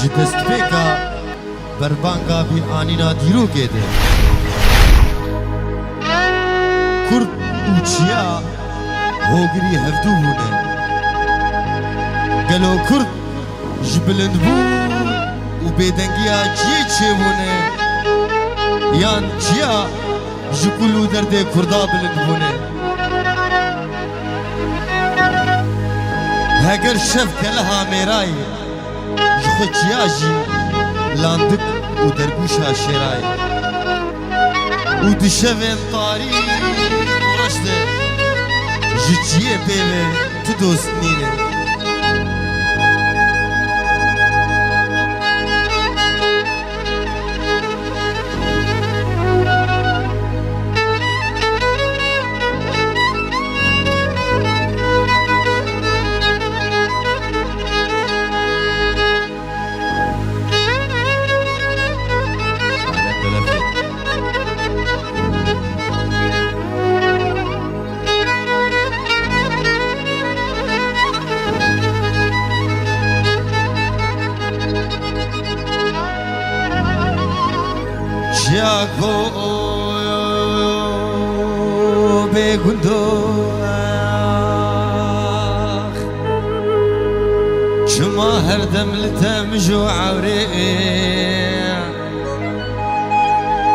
ji destpêka berbanga bî anîna dîrokê de Kurd û çiya hogirî hevdû bûne Gelo Kurd ji bilindbû û bêdengiya ciyê çêbûne yan çiya ji kul û derdê Kurda bilind bûne Heger şev keleha mêrayê ji xwe çiya jî landik û dergûşa şêrayê û di şevên tarî reş de ji çiyê pêve tu dost nîne Jago begundoh Çuma her dem litem jo avre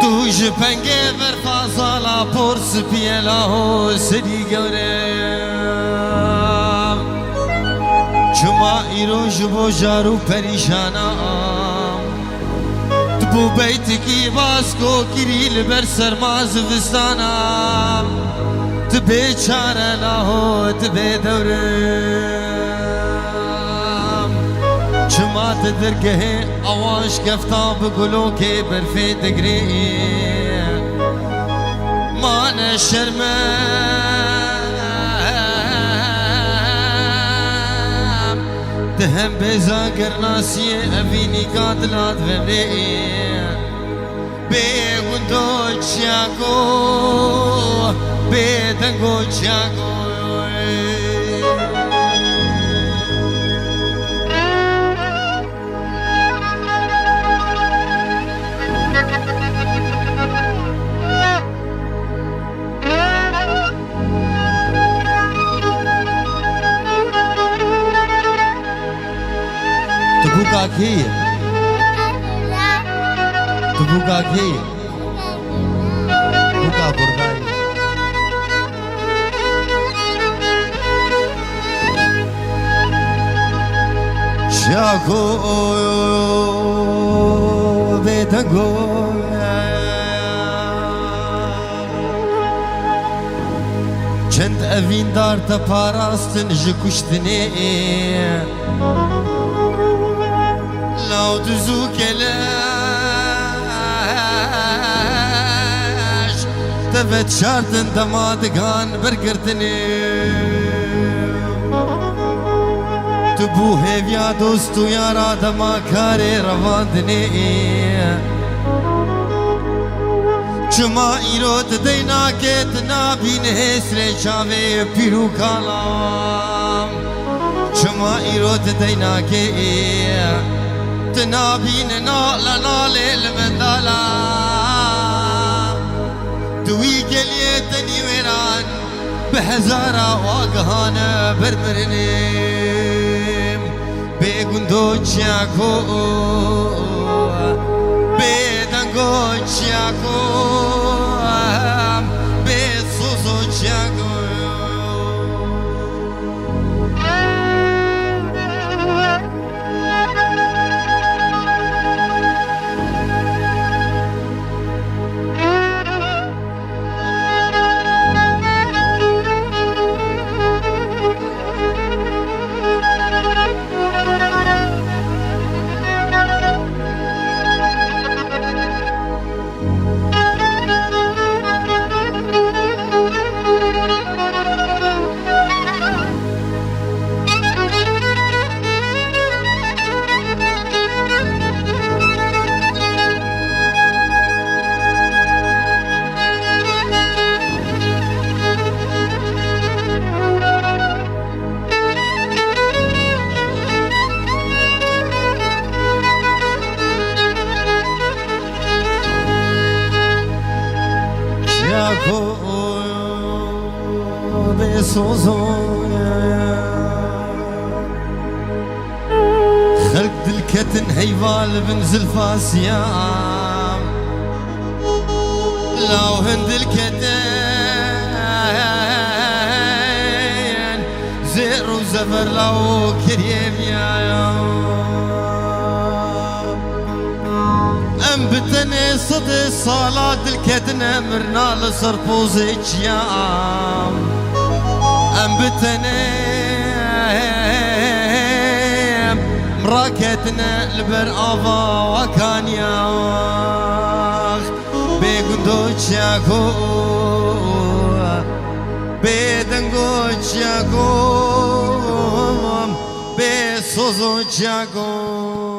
Tu ji penge ver fazala por spiyela ho sedi gevre Çuma iro jibo jaru perişana Bu beytiki basko kiril ber sermaz vistana Tbe çare laho tbe devrim Çima tedirgehe avaş kefta bu gulo ke berfe degri Mane şermem Dehem beza gernasiye evini kadlat vemre Begundo Chiago, Bedango Chiago Tu buka ki Tu buka ki Buka buradayım Şako bedango Çend evin dar te parastin ji kuştine Lav düzü keleş Tevet şartın damadıgan bergirtini Tu bu hevya dostu yara dama kare ravandini Çuma irot deyna ket nabin hesre çave piru kalam Çuma irot deyna ket Nabin nala nalel mendala Tuwi geliyetni veran Behzara wagahana bermerinim Begundo Chiago Bedango Chiago Besoso Chiago صوزون خلق دلكتن هيفال بن زلفاسيام لو هند الكتن زير وزفر لو كريم يا ام بتني صدي صلاة الكتن مرنا لصرفوزيك يا ام بتني مراكتنا لبر افا وكان يا بيقندوش ياكو بيدنقوش ياكو بيصوزوش ياكو